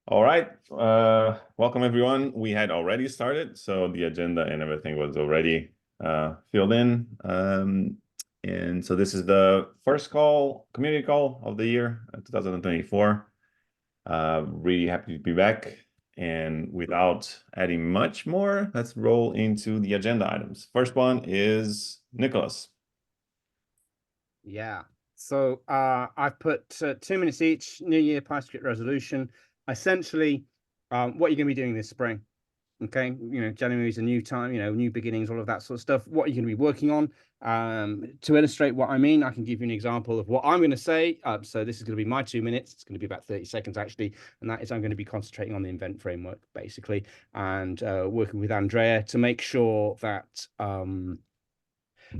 All right. Welcome everyone. We had already started, so the agenda and everything was already filled in. And so this is the first community call of the year, 2024. Really happy to be back. And without adding much more, let's roll into the agenda items. First one is Nicholas. Yeah. So I've put 2 minutes each, New Year PyScript resolution. Essentially, what you're going to be doing this spring. Okay, January is a new time, new beginnings, all of that sort of stuff. What are you going to be working on? To illustrate what I mean, I can give you an example of what I'm going to say. So this is going to be my 2 minutes. It's going to be about 30 seconds actually, and that is I'm going to be concentrating on the event framework basically, and working with Andrea to make sure that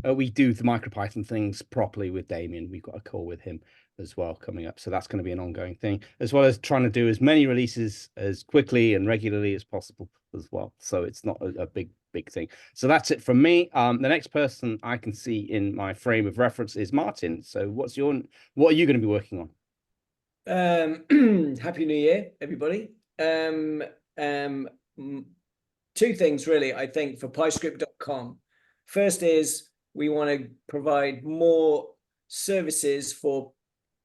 we do the MicroPython things properly with Damien. We've got a call with him as well coming up. So that's going to be an ongoing thing, as well as trying to do as many releases as quickly and regularly as possible as well. So it's not a big thing. So that's it from me. The next person I can see in my frame of reference is Martin. So what are you going to be working on? Happy New Year, everybody. Two things really, I think, for PyScript.com. First is we want to provide more services for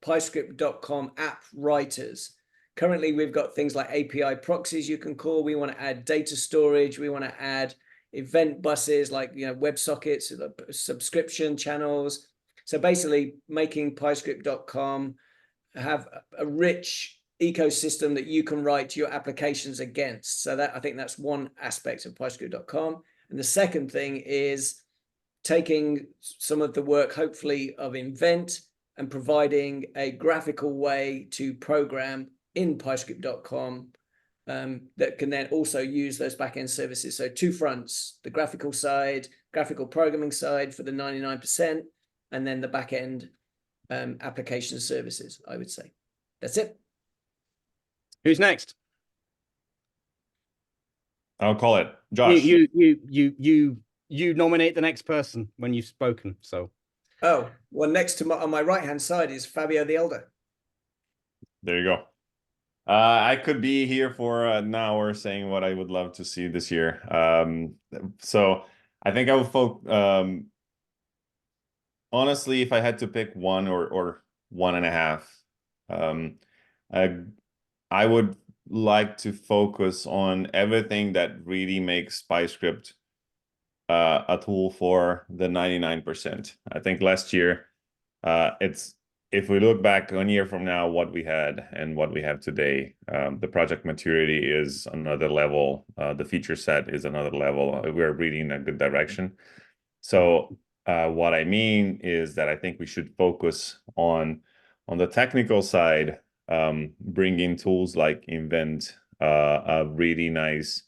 PyScript.com app writers. Currently, we've got things like API proxies you can call. We want to add data storage. We want to add event buses like WebSockets, subscription channels. So basically, making PyScript.com have a rich ecosystem that you can write your applications against. So that I think that's one aspect of PyScript.com. And the second thing is taking some of the work, hopefully, of Invent and providing a graphical way to program in PyScript.com that can then also use those backend services. So two fronts, the graphical side, graphical programming side for the 99%, and then the backend application services, I would say. That's it. Who's next? I'll call it Josh. You nominate the next person when you've spoken. So well, next to on my right hand side is Fabio the Elder. There you go. I could be here for an hour saying what I would love to see this year. So I think I would honestly, if I had to pick one or one and a half, I would like to focus on everything that really makes PyScript a tool for the 99%. I think last year, if we look back 1 year from now, what we had and what we have today, the project maturity is another level. The feature set is another level. We're really in a good direction. So what I mean is that I think we should focus on the technical side, bringing tools like Invent, a really nice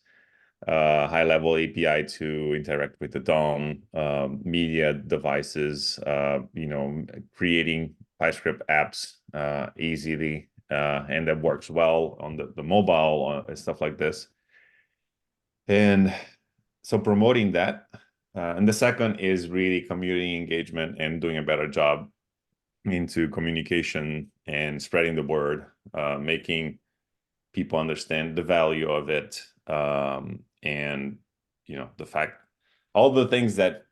high-level API to interact with the DOM, media devices, creating PyScript apps easily, and that works well on the mobile and stuff like this. And so promoting that. And the second is really community engagement and doing a better job into communication and spreading the word, making people understand the value of it, and the fact, all the things that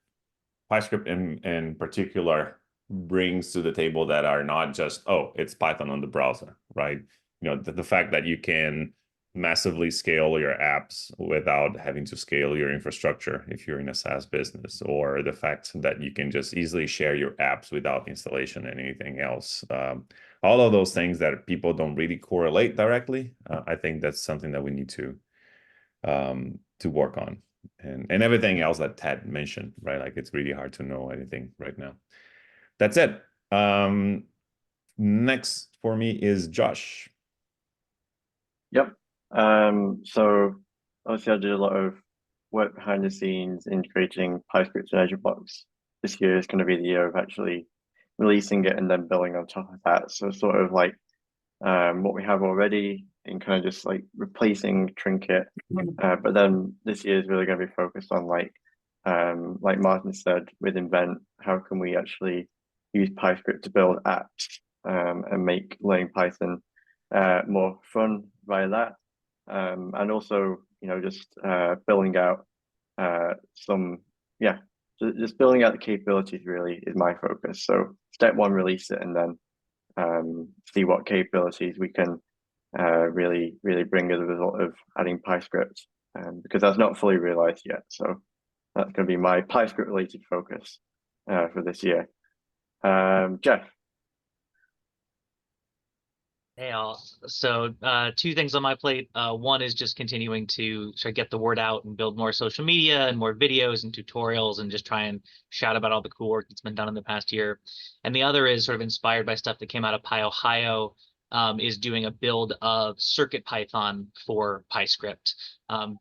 PyScript in particular brings to the table that are not just, oh, it's Python on the browser, right? The fact that you can massively scale your apps without having to scale your infrastructure if you're in a SaaS business, or the fact that you can just easily share your apps without installation and anything else. All of those things that people don't really correlate directly. I think that's something that we need to work on, and everything else that Ted mentioned, right? Like, it's really hard to know anything right now. That's it. Next for me is Josh. Yep. So obviously I did a lot of work behind the scenes in creating PyScript and Azure Box. This year is going to be the year of actually releasing it and then building on top of that. So sort of like what we have already and kind of just like replacing Trinket. But then this year is really going to be focused on like Martin said with Invent, how can we actually use PyScript to build apps and make learning Python more fun via that. And also, just building out just building out the capabilities really is my focus. So step one, release it, and then see what capabilities we can really bring as a result of adding PyScript, because that's not fully realized yet. So that's going to be my PyScript related focus for this year. Jeff. Hey all. So two things on my plate. One is just continuing to sort of get the word out and build more social media and more videos and tutorials and just try and shout about all the cool work that's been done in the past year. And the other is sort of inspired by stuff that came out of PyOhio, is doing a build of CircuitPython for PyScript,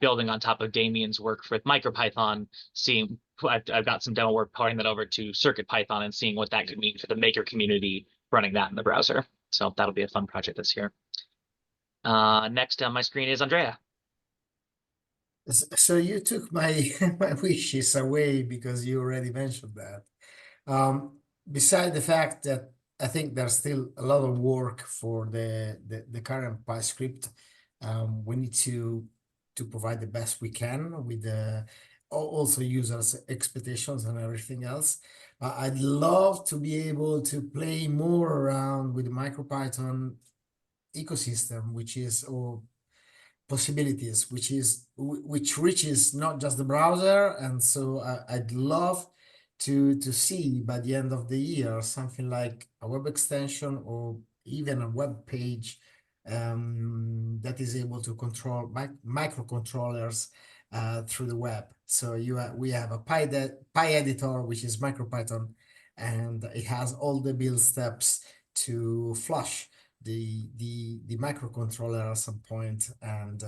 building on top of Damien's work with MicroPython, seeing I've got some demo work porting that over to CircuitPython and seeing what that could mean for the maker community running that in the browser. So that'll be a fun project this year. Next on my screen is Andrea. So you took my my wishes away because you already mentioned that. Beside the fact that I think there's still a lot of work for the current PyScript, we need to provide the best we can with the also users' expectations and everything else. I'd love to be able to play more around with the MicroPython ecosystem, which is or possibilities, which reaches not just the browser. And so I'd love to see by the end of the year something like a web extension or even a web page that is able to control microcontrollers through the web. So we have a PyEditor, which is MicroPython, and it has all the build steps to flush the microcontroller at some point and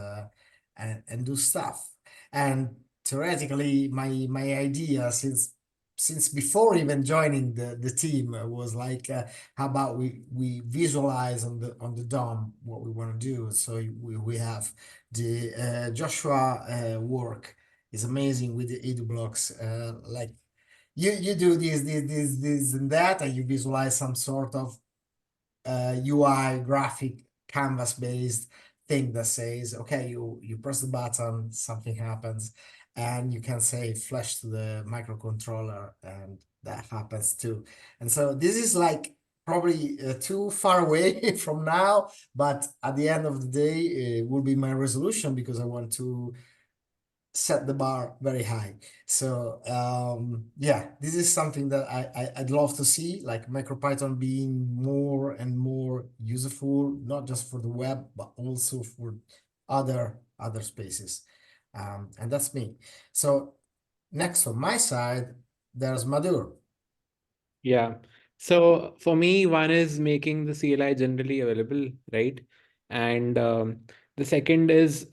do stuff. And theoretically, my idea since before even joining the team was like, how about we visualize on the DOM what we want to do. So we have the Joshua work is amazing with the edu blocks. Like you do this and that, and you visualize some sort of UI graphic canvas based thing that says, okay, you press the button, something happens, and you can say flash to the microcontroller, and that happens too. And so this is like probably too far away from now, but at the end of the day, it will be my resolution because I want to set the bar very high. So yeah, this is something that I'd love to see, like MicroPython being more and more useful, not just for the web, but also for other spaces. And that's me. So next on my side, there's Madhur. Yeah. So for me, one is making the CLI generally available, right? And the second is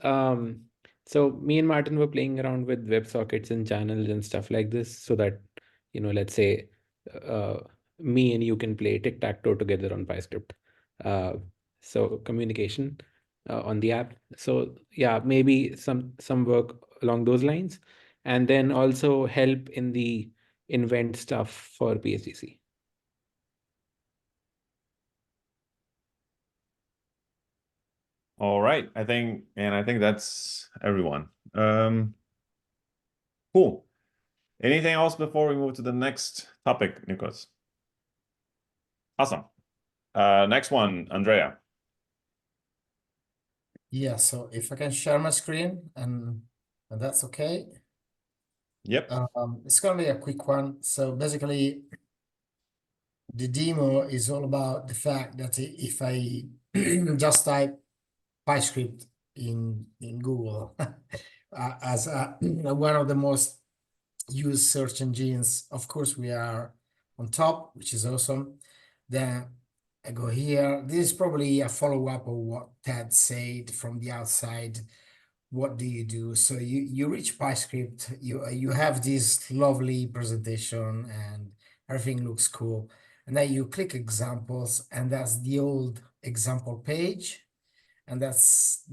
so me and Martin were playing around with WebSockets and channels and stuff like this, so that, let's say me and you can play tic-tac-toe together on PyScript. So communication on the app. So yeah, maybe some work along those lines, and then also help in the invent stuff for PSDC. All right, I think that's everyone. Cool. Anything else before we move to the next topic, Nikos? Awesome. Next one, Andrea. Yeah, so if I can share my screen and that's okay. Yep. It's gonna be a quick one. So basically, the demo is all about the fact that if I just type PyScript in Google as one of the most used search engines, of course we are on top, which is awesome. Then I go here. This is probably a follow-up of what Ted said from the outside. What do you do? So you reach PyScript, you have this lovely presentation and everything looks cool. And then you click examples, and that's the old example page. And that's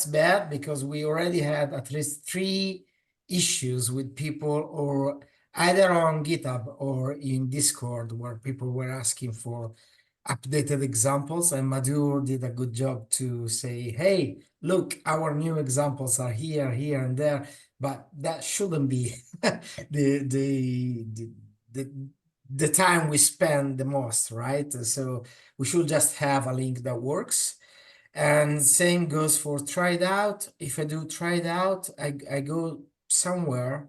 bad because we already had at least 3 issues with people, or either on GitHub or in Discord, where people were asking for updated examples, and Madhu did a good job to say, hey, look, our new examples are here, here, and there, but that shouldn't be the time we spend the most, right? So we should just have a link that works. And same goes for try it out. If I do try it out, I go somewhere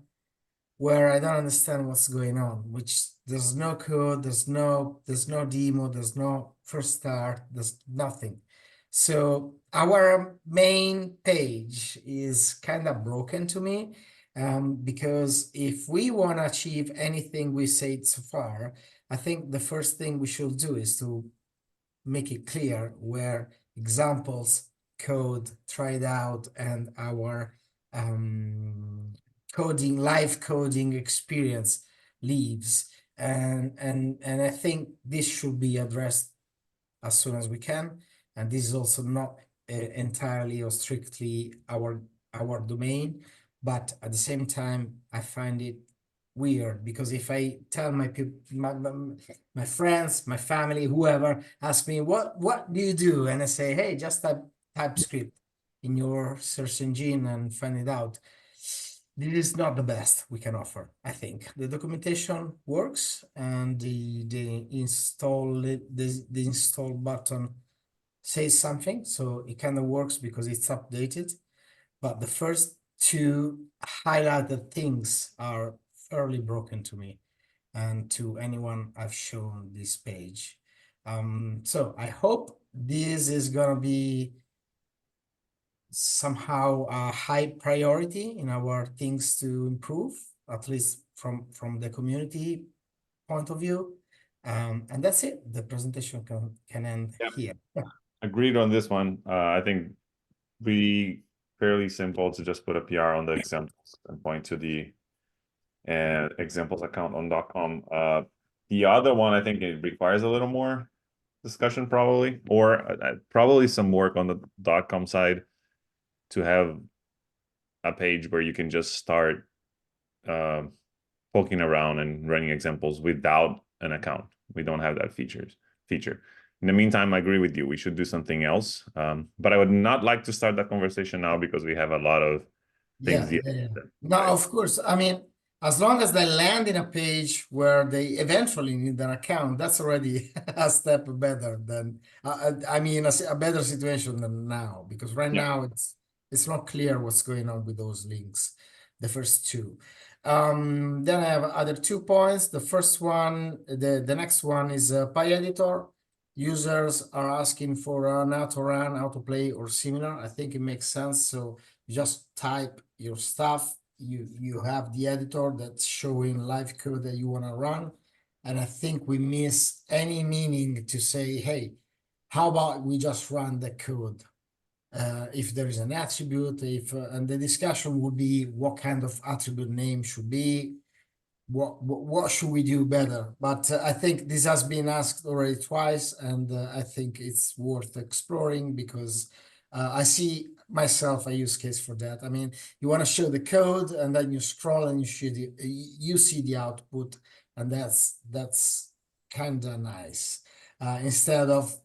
where I don't understand what's going on, which there's no code, there's no demo, there's no first start, there's nothing. So our main page is kind of broken to me, because if we want to achieve anything we said so far, I think the first thing we should do is to make it clear where examples, code, tried out, and our live coding experience leaves. And I think this should be addressed as soon as we can. And this is also not entirely or strictly our domain, but at the same time, I find it weird, because if I tell my people, my friends, my family, whoever ask me what do you do, and I say, hey, just type TypeScript in your search engine and find it out, this is not the best we can offer. I think the documentation works, and the install button says something, so it kind of works because it's updated. But the first two highlighted things are fairly broken to me and to anyone I've shown this page. So I hope this is gonna be somehow a high priority in our things to improve, at least from the community point of view. And that's it. The presentation can end here. Agreed on this one. I think really fairly simple to just put a PR on the examples and point to the examples account on .com. The other one, I think it requires a little more discussion probably, or probably some work on the .com side to have a page where you can just start poking around and running examples without an account. We don't have that feature. In the meantime, I agree with you. We should do something else. But I would not like to start that conversation now because we have a lot of things. No, of course. I mean, as long as they land in a page where they eventually need an account, that's already a step better than, I mean, a better situation than now, because right now it's not clear what's going on with those links, the first two. Then I have other 2 points. The first one, the next one is PyEditor. Users are asking for an autorun, autoplay, or similar. I think it makes sense. So you just type your stuff. You have the editor that's showing live code that you want to run. And I think we miss any meaning to say, hey, how about we just run the code? If there is an attribute, and the discussion would be what kind of attribute name should be, what should we do better? But I think this has been asked already twice, and I think it's worth exploring, because I see myself a use case for that. I mean, you want to show the code, and then you scroll and you see the output, and that's kind of nice. Instead of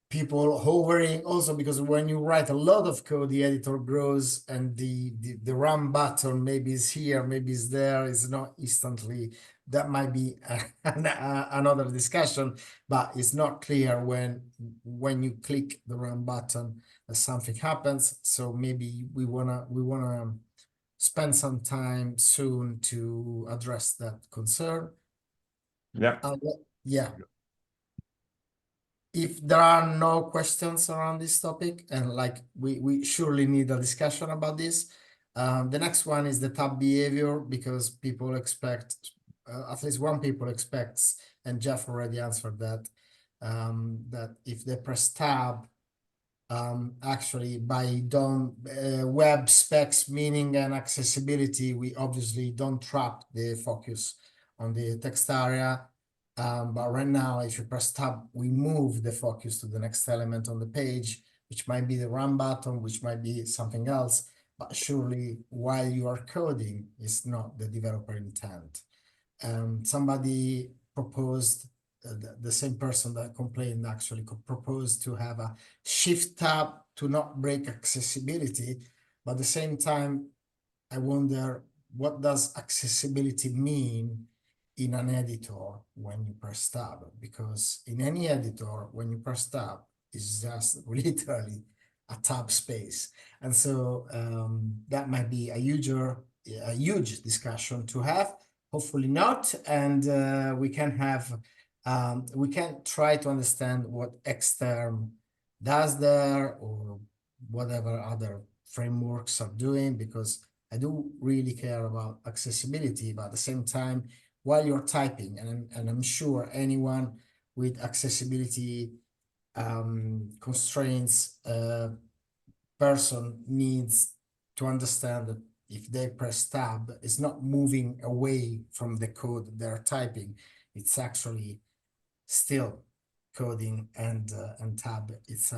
people hovering, also because when you write a lot of code, the editor grows, and the run button maybe is here, maybe is there, is not instantly. That might be another discussion, but it's not clear when you click the run button something happens. So maybe we wanna spend some time soon to address that concern. Yeah. If there are no questions around this topic, and like we surely need a discussion about this, the next one is the tab behavior, because people expect, at least one people expects, and Jeff already answered that, that if they press tab, actually by web specs, meaning and accessibility, we obviously don't trap the focus on the text area. But right now, if you press tab, we move the focus to the next element on the page, which might be the run button, which might be something else. But surely, while you are coding, it's not the developer intent. Somebody proposed the same person that complained actually proposed to have a shift tab to not break accessibility, but at the same time, I wonder, what does accessibility mean in an editor when you press tab? Because in any editor, when you press tab, it's just literally a tab space. And so that might be a huge discussion to have. Hopefully not. And we can have, we can try to understand what Xterm does there, or whatever other frameworks are doing, because I do really care about accessibility, but at the same time, while you're typing, and I'm sure anyone with accessibility constraints person needs to understand that if they press tab, it's not moving away from the code they're typing. It's actually still coding, and tab. It's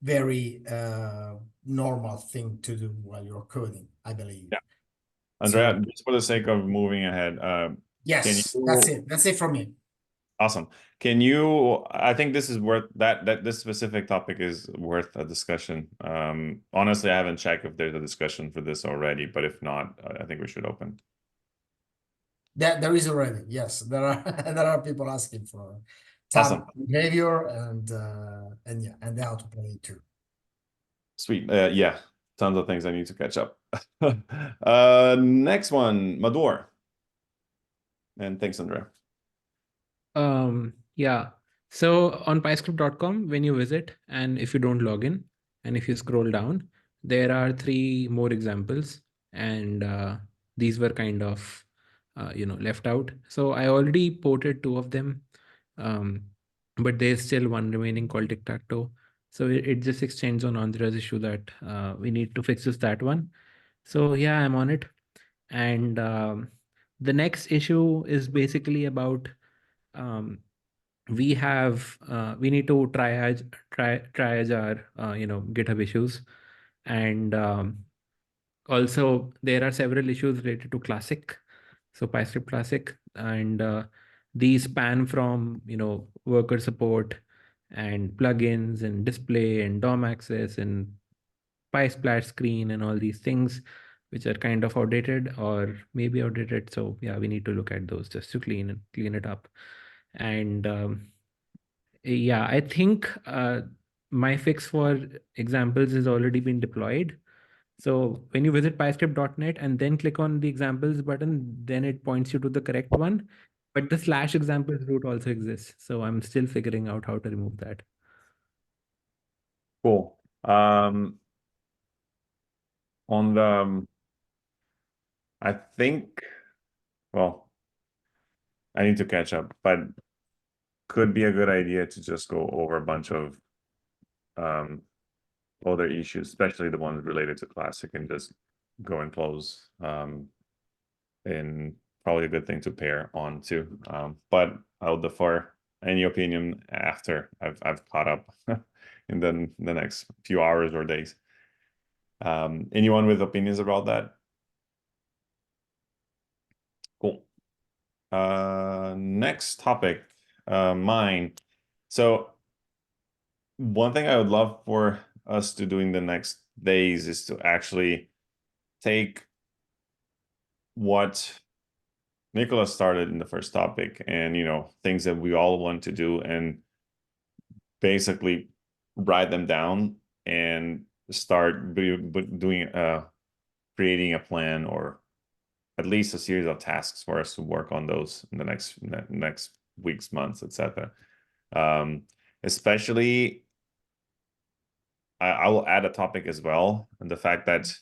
very normal thing to do while you're coding, I believe. Yeah. Andrea, So, just for the sake of moving ahead, yes, that's it. That's it from me. Awesome. Can you, I think this is worth that this specific topic is worth a discussion. Honestly, I haven't checked if there's a discussion for this already, but if not, I think we should open. There is already, yes. There are there are people asking for tab Awesome. behavior, and yeah, and the autoplay too. Sweet. Yeah, tons of things I need to catch up. Next one, Mador. And thanks, Andrea. Yeah. So on PyScript.com, when you visit, and if you don't log in, and if you scroll down, there are 3 more examples, and these were kind of left out. So I already ported 2 of them, but there's still one remaining called tic-tac-toe. So it just extends on Andrea's issue that we need to fix that one. So yeah, I'm on it. And the next issue is basically about we need to triage our GitHub issues, and also there are several issues related to Classic, so PyScript Classic, and these span from worker support and plugins and display and DOM access and PySplash screen and all these things, which are kind of outdated or maybe outdated. So yeah, we need to look at those just to clean it up. And yeah, I think my fix for examples has already been deployed. So when you visit pyscript.net and then click on the examples button, then it points you to the correct one. But the /examples route also exists. So I'm still figuring out how to remove that. Cool. On the, I think, well, I need to catch up, but could be a good idea to just go over a bunch of other issues, especially the ones related to Classic, and just go and close. And probably a good thing to pair on too. But I'll defer any opinion after I've caught up in the next few hours or days. Anyone with opinions about that? Cool. Next topic, mine. So one thing I would love for us to do in the next days is to actually take what Nicholas started in the first topic, and things that we all want to do, and basically write them down and start doing creating a plan, or at least a series of tasks for us to work on those in the next weeks, months, etc. Especially, I will add a topic as well, and the fact that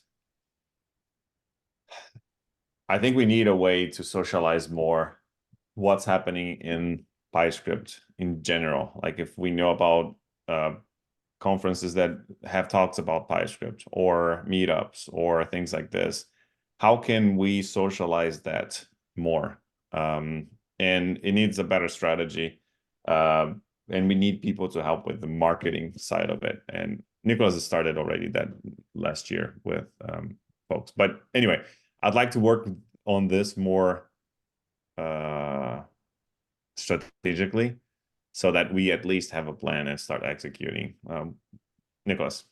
I think we need a way to socialize more what's happening in PyScript in general. Like if we know about conferences that have talks about PyScript, or meetups or things like this, how can we socialize that more? And it needs a better strategy. And we need people to help with the marketing side of it. And Nicholas has started already that last year with folks. But anyway, I'd like to work on this more strategically, so that we at least have a plan and start executing. Nicholas.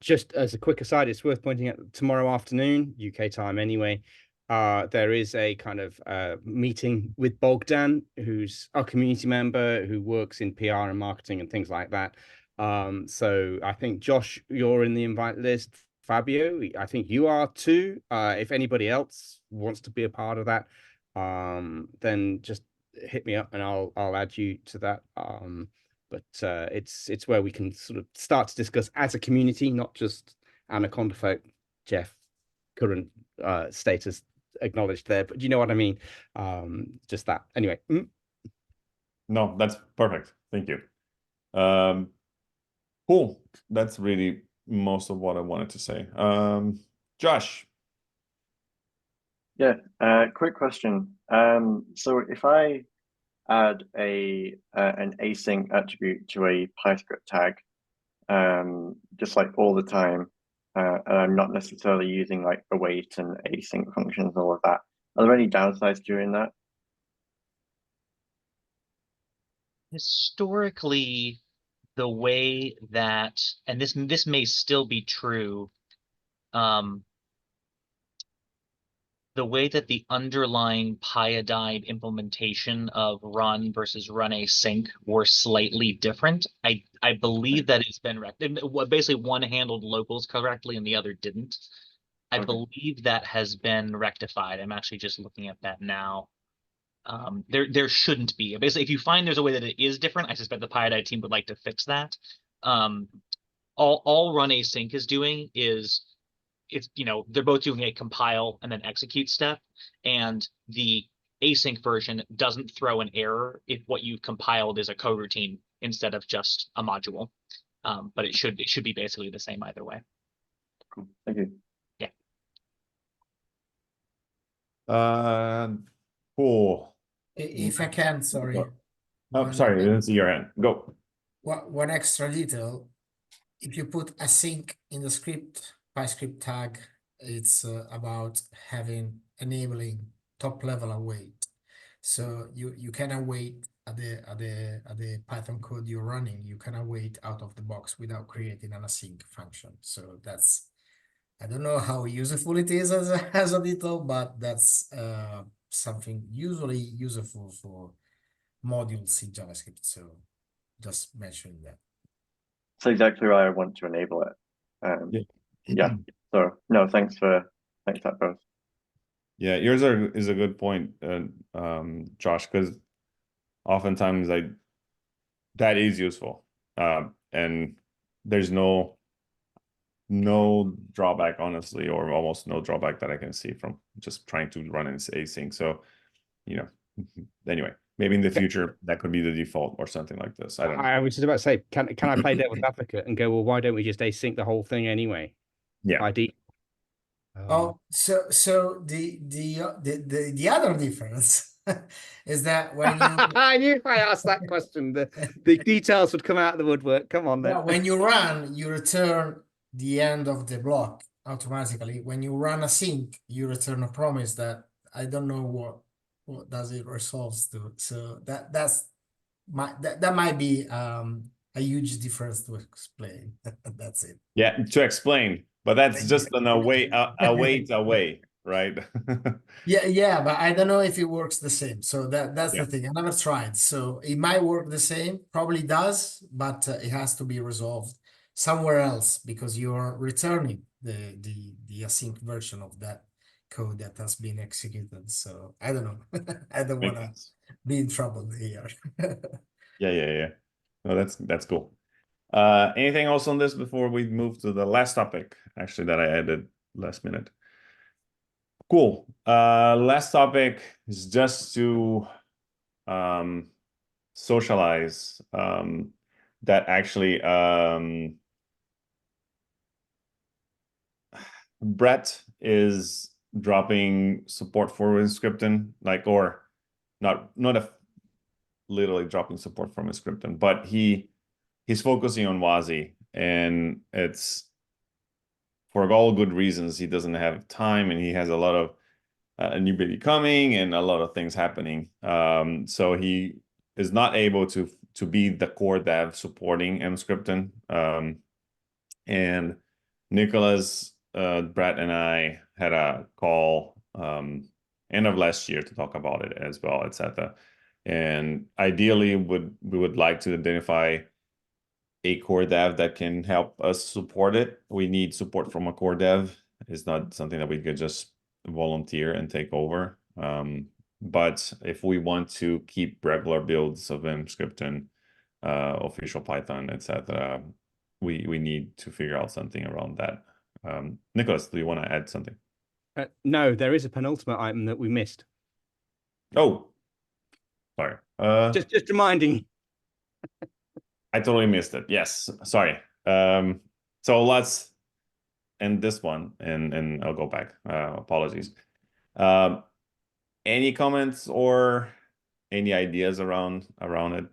Just as a quick aside, it's worth pointing out that tomorrow afternoon, UK time anyway, there is a kind of meeting with Bogdan, who's our community member who works in PR and marketing and things like that. So I think, Josh, you're in the invite list. Fabio, I think you are too. If anybody else wants to be a part of that, then just hit me up and I'll add you to that. But it's where we can sort of start to discuss as a community, not just Anaconda folk, Jeff, current status acknowledged there, but you know what I mean? Just that. Anyway. No, that's perfect. Thank you. Cool. That's really most of what I wanted to say. Josh. Yeah, quick question. So if I add an async attribute to a PyScript tag, just like all the time, and I'm not necessarily using like await and async functions, all of that. Are there any downsides during that? Historically, the way that, and this may still be true, the way that the underlying pyodide implementation of run versus run async were slightly different. I believe that it's been basically one handled locals correctly and the other didn't. I believe that has been rectified. I'm actually just looking at that now. There shouldn't be. Basically, if you find there's a way that it is different, I suspect the pyodide team would like to fix that. All run async is doing is, it's, they're both doing a compile and then execute step, and the async version doesn't throw an error if what you've compiled is a coroutine instead of just a module. But it should be basically the same either way. Cool. Thank you. Yeah. Cool. If I can, sorry. Oh, sorry, I didn't see your hand. Go. One extra detail. If you put async in the script, PyScript tag, it's about enabling top level await. So you can await at the Python code you're running. You can await out of the box without creating an async function. So that's, I don't know how useful it is as a detail, but that's something usually useful for modules in JavaScript. So just mentioning that. That's exactly why I want to enable it. Yeah. So no, thanks for that both. Yeah, yours is a good point, Josh, because oftentimes that is useful, and there's no drawback, honestly, or almost no drawback that I can see from just trying to run in async. So, anyway, maybe in the future that could be the default or something like this. I don't know. I was just about to say, can I play devil's advocate and go, well, why don't we just async the whole thing anyway? Yeah. ID. Oh, so the other difference is that when you I knew if I asked that question, the details would come out of the woodwork. Come on then. when you run, you return the end of the block automatically. When you run async, you return a promise that I don't know what does it resolves to. So that might be a huge difference to explain. That's it. Yeah, to explain, but that's just an away, right? Yeah, but I don't know if it works the same. So that's Yeah. the thing. I never tried. So it might work the same, probably does, but it has to be resolved somewhere else because you're returning the async version of that code that has been executed. So I don't know. I don't want to be in trouble here. Yeah. No, that's cool. Anything else on this before we move to the last topic, actually, that I added last minute? Cool. Last topic is just to socialize that actually Brett is dropping support for emscripten, or not literally dropping support for emscripten, but he's focusing on WASI, and it's for all good reasons. He doesn't have time, and he has a lot a new baby coming and a lot of things happening. So he is not able to be the core dev supporting emscripten. And Nicholas, Brett, and I had a call end of last year to talk about it as well, etc. And ideally, we would like to identify a core dev that can help us support it. We need support from a core dev. It's not something that we could just volunteer and take over. But if we want to keep regular builds of emscripten, official Python, etc., we need to figure out something around that. Nicholas, do you want to add something? No, there is a penultimate item that we missed. Oh, sorry. Just reminding. I totally missed it. Yes, sorry. So let's end this one, and I'll go back. Apologies. Any comments or any ideas around it,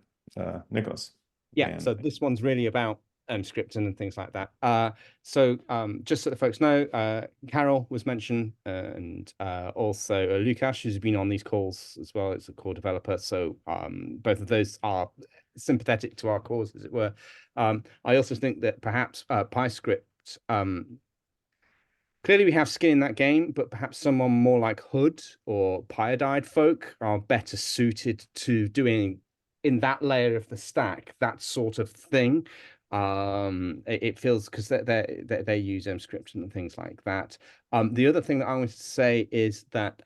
Nicholas? Yeah, so this one's really about emscripten and things like that. So just so the folks know, Carol was mentioned, and also Lukasz, who's been on these calls as well. It's a core developer. So both of those are sympathetic to our cause, as it were. I also think that perhaps PyScript, clearly we have skin in that game, but perhaps someone more like Hood or Pyodide folk are better suited to doing in that layer of the stack, that sort of thing. It feels, because they use emscripten and things like that. The other thing that I wanted to say is that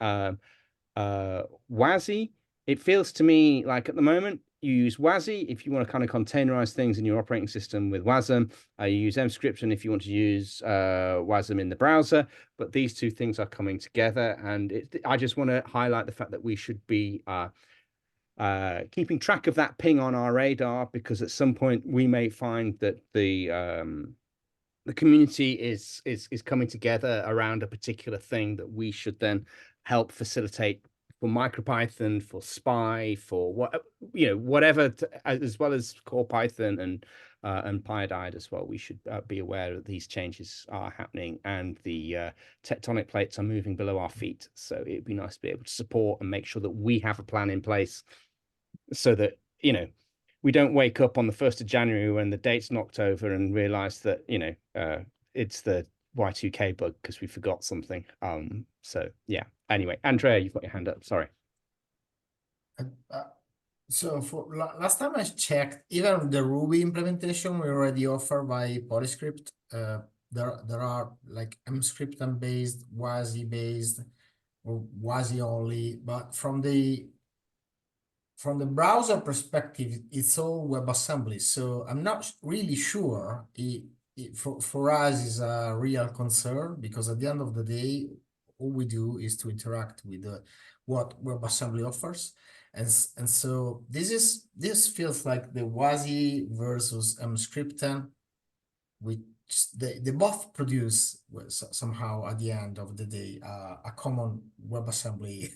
WASI, it feels to me like at the moment you use WASI if you want to kind of containerize things in your operating system with WASM. You use emscripten if you want to use WASM in the browser. But these two things are coming together, and I just want to highlight the fact that we should be keeping track of that ping on our radar, because at some point we may find that the community is coming together around a particular thing that we should then help facilitate for MicroPython, for Spy, for whatever, as well as core Python and Pyodide as well. We should be aware that these changes are happening and the tectonic plates are moving below our feet. So it'd be nice to be able to support and make sure that we have a plan in place, so that we don't wake up on the 1st of January when the date's knocked over and realize that it's the Y2K bug because we forgot something. So yeah. Anyway, Andrea, you've got your hand up. Sorry. So for last time I checked, even the Ruby implementation we already offer by PyScript. There are like emscripten based, WASI based, or WASI only. But from the browser perspective, it's all WebAssembly. So I'm not really sure for us is a real concern, because at the end of the day, all we do is to interact with what WebAssembly offers. And so this feels like the WASI versus emscripten, which they both produce somehow at the end of the day a common WebAssembly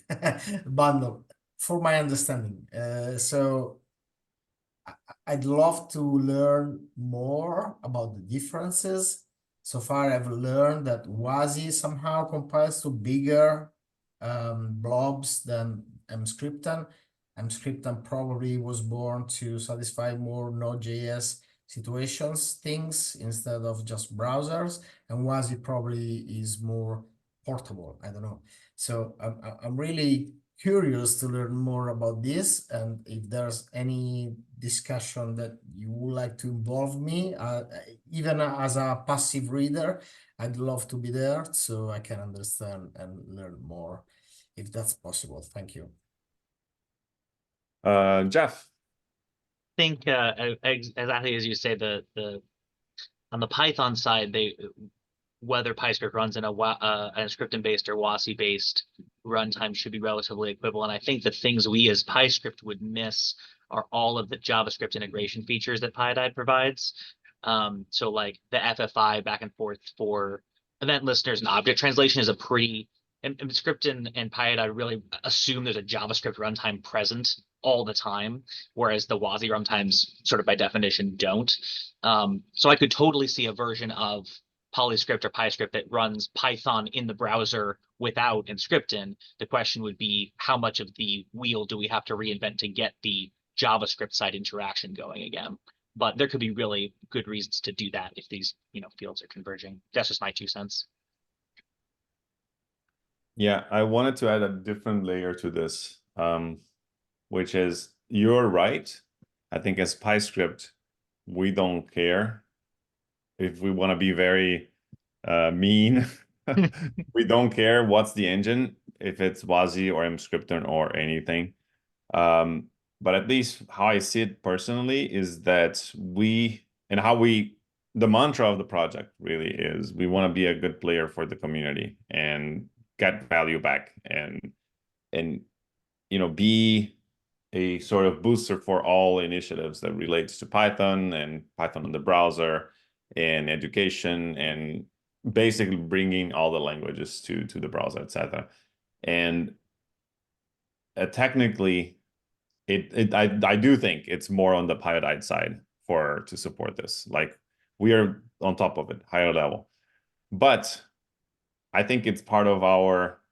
bundle, for my understanding. So I'd love to learn more about the differences. So far, I've learned that WASI somehow compiles to bigger blobs than emscripten. Emscripten probably was born to satisfy more Node.js situations, things, instead of just browsers. And WASI probably is more portable. I don't know. So I'm really curious to learn more about this, and if there's any discussion that you would like to involve me, even as a passive reader, I'd love to be there so I can understand and learn more, if that's possible. Thank you. Jeff. I think exactly as you say, the on the Python side, whether PyScript runs in a emscripten-based or WASI-based runtime should be relatively equivalent. I think the things we as PyScript would miss are all of the JavaScript integration features that Pyodide provides. So like the FFI back and forth for event listeners and object translation is a pretty, emscripten and Pyodide really assume there's a JavaScript runtime present all the time, whereas the WASI runtimes sort of by definition don't. So I could totally see a version of PolyScript or PyScript that runs Python in the browser without emscripten. The question would be, how much of the wheel do we have to reinvent to get the JavaScript side interaction going again? But there could be really good reasons to do that if these, fields are converging. That's just my 2 cents. Yeah, I wanted to add a different layer to this, which is, you're right. I think as PyScript, we don't care. If we want to be very mean, we don't care what's the engine, if it's WASI or emscripten or anything. But at least how I see it personally is that the mantra of the project really is, we want to be a good player for the community and get value back and be a sort of booster for all initiatives that relates to Python and Python on the browser and education, and basically bringing all the languages to the browser, etc. And technically, I do think it's more on the Pyodide side to support this. Like, we are on top of it, higher level. But I think it's part of our,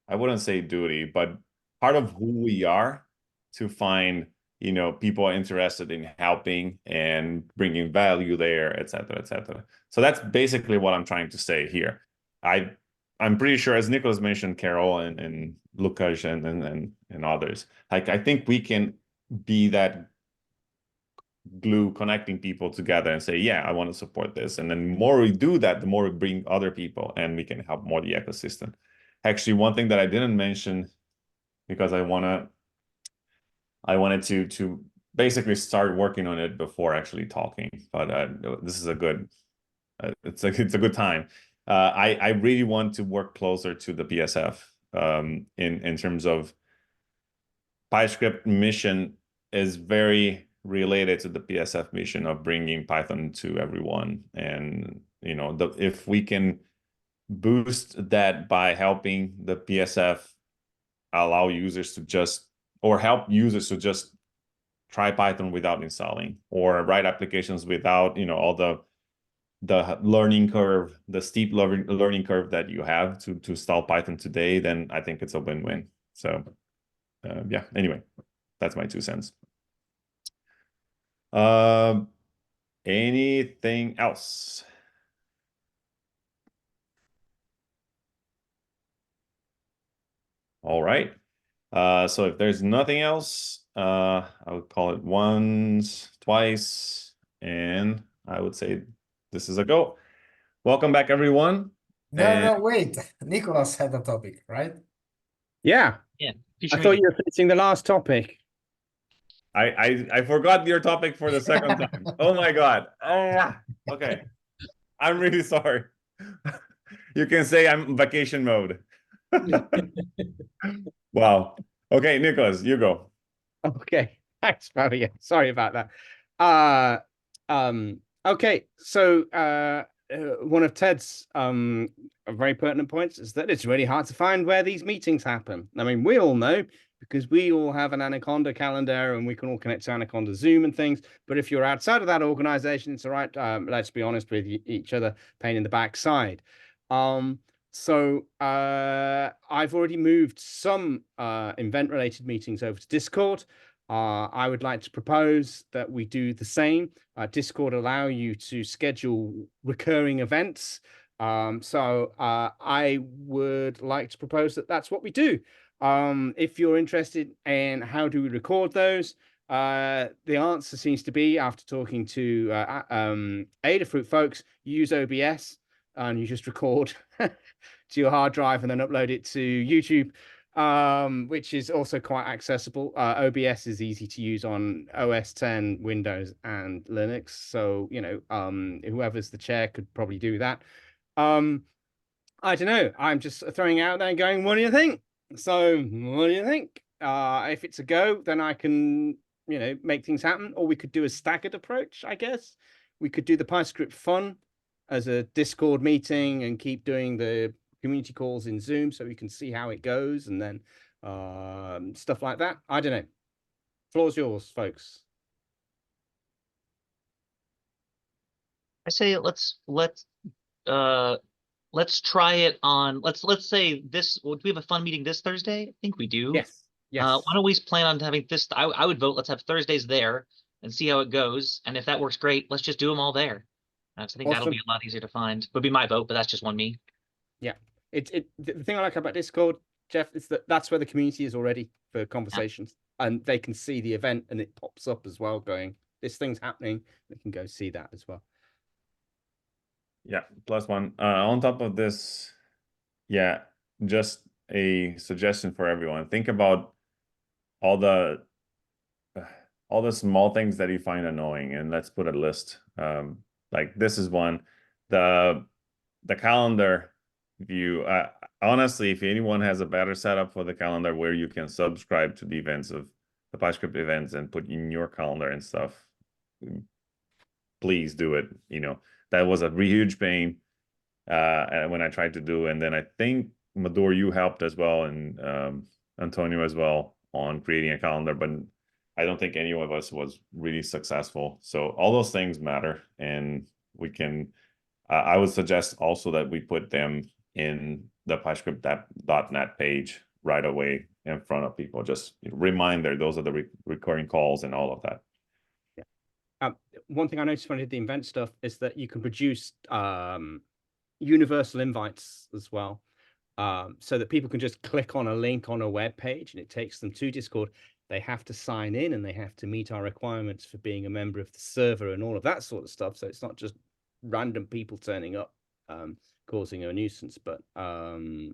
I wouldn't say duty, but part of who we are to find, people interested in helping and bringing value there, et cetera, et cetera. So that's basically what I'm trying to say here. I'm pretty sure, as Nicholas mentioned, Carol and Lukasz and others, like, I think we can be that glue connecting people together and say, yeah, I want to support this. And then the more we do that, the more we bring other people and we can help more the ecosystem. Actually, one thing that I didn't mention, because I wanted to basically start working on it before actually talking, but this is a good it's a good time. I really want to work closer to the PSF in terms of PyScript mission is very related to the PSF mission of bringing Python to everyone. And if we can boost that by helping the PSF allow users help users to just try Python without installing, or write applications without all the learning curve, the steep learning curve that you have to install Python today, then I think it's a win-win. So yeah, anyway, that's my 2 cents. Anything else? All right. So if there's nothing else, I would call it once, twice, and I would say this is a go. Welcome back, everyone. No, wait. Nicholas had a topic, right? Yeah. Yeah. I thought you were finishing the last topic. I forgot your topic for the second time. Oh my God. Oh, okay. I'm really sorry. You can say I'm vacation mode. Wow. Okay, Nicholas, you go. Okay. Thanks, Mario. Sorry about that. Okay. So one of Ted's very pertinent points is that it's really hard to find where these meetings happen. I mean, we all know, because we all have an Anaconda calendar and we can all connect to Anaconda Zoom and things. But if you're outside of that organization, it's all right. Let's be honest with each other, pain in the backside. So I've already moved some event-related meetings over to Discord. I would like to propose that we do the same. Discord allow you to schedule recurring events. So I would like to propose that that's what we do. If you're interested in how do we record those, the answer seems to be, after talking to Adafruit folks, you use OBS and you just record to your hard drive and then upload it to YouTube, which is also quite accessible. OBS is easy to use on OS 10, Windows, and Linux. So, whoever's the chair could probably do that. I don't know. I'm just throwing it out there and going, what do you think? So what do you think? If it's a go, then I can, make things happen. Or we could do a staggered approach, I guess. We could do the PyScript fun as a Discord meeting and keep doing the community calls in Zoom so we can see how it goes, and then stuff like that. I don't know. Floor's yours, folks. I say let's let's try it on, let's say this, do we have a fun meeting this Thursday? I think we do. Yes. Yes. Why don't we plan on having this, I would vote, let's have Thursdays there and see how it goes. And if that works great, let's just do them all there. So I think that'll be Awesome. a lot easier to find. Would be my vote, but that's just one me. Yeah. The thing I like about Discord, Jeff, is that that's where the community is already for conversations, and they can see the event and it pops up as well going, this thing's happening. They can go see that as well. Yeah, +1. On top of this, yeah, just a suggestion for everyone. Think about all the small things that you find annoying, and let's put a list. Like this is one. The calendar view. Honestly, if anyone has a better setup for the calendar where you can subscribe to the events of the PyScript events and put in your calendar and stuff, please do it. You know, that was a huge pain when I tried to do, and then I think Mador, you helped as well, and Antonio as well on creating a calendar, but I don't think any of us was really successful. So all those things matter, and we can. I would suggest also that we put them in the PyScript.net page right away in front of people. Just reminder, those are the recurring calls and all of that. One thing I noticed when I did the event stuff is that you can produce universal invites as well, so that people can just click on a link on a web page and it takes them to Discord. They have to sign in and they have to meet our requirements for being a member of the server and all of that sort of stuff. So it's not just random people turning up causing a nuisance, but I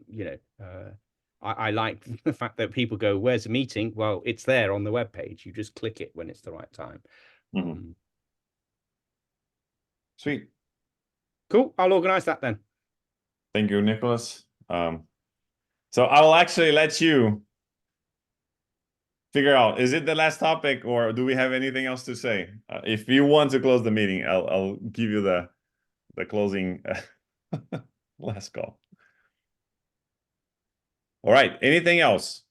like the fact that people go, where's the meeting? Well, it's there on the web page. You just click it when it's the right time. Sweet. Cool. I'll organize that then. Thank you, Nicholas. So I will actually let you figure out, is it the last topic or do we have anything else to say? If you want to close the meeting, I'll give you the closing last call. All right. Anything else?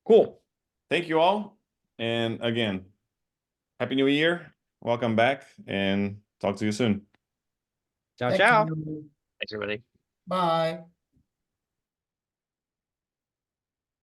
Cool. Thank you all. And again, Happy New Year. Welcome back and talk to you soon. Ciao, Thank ciao. you. Thanks, everybody. Bye.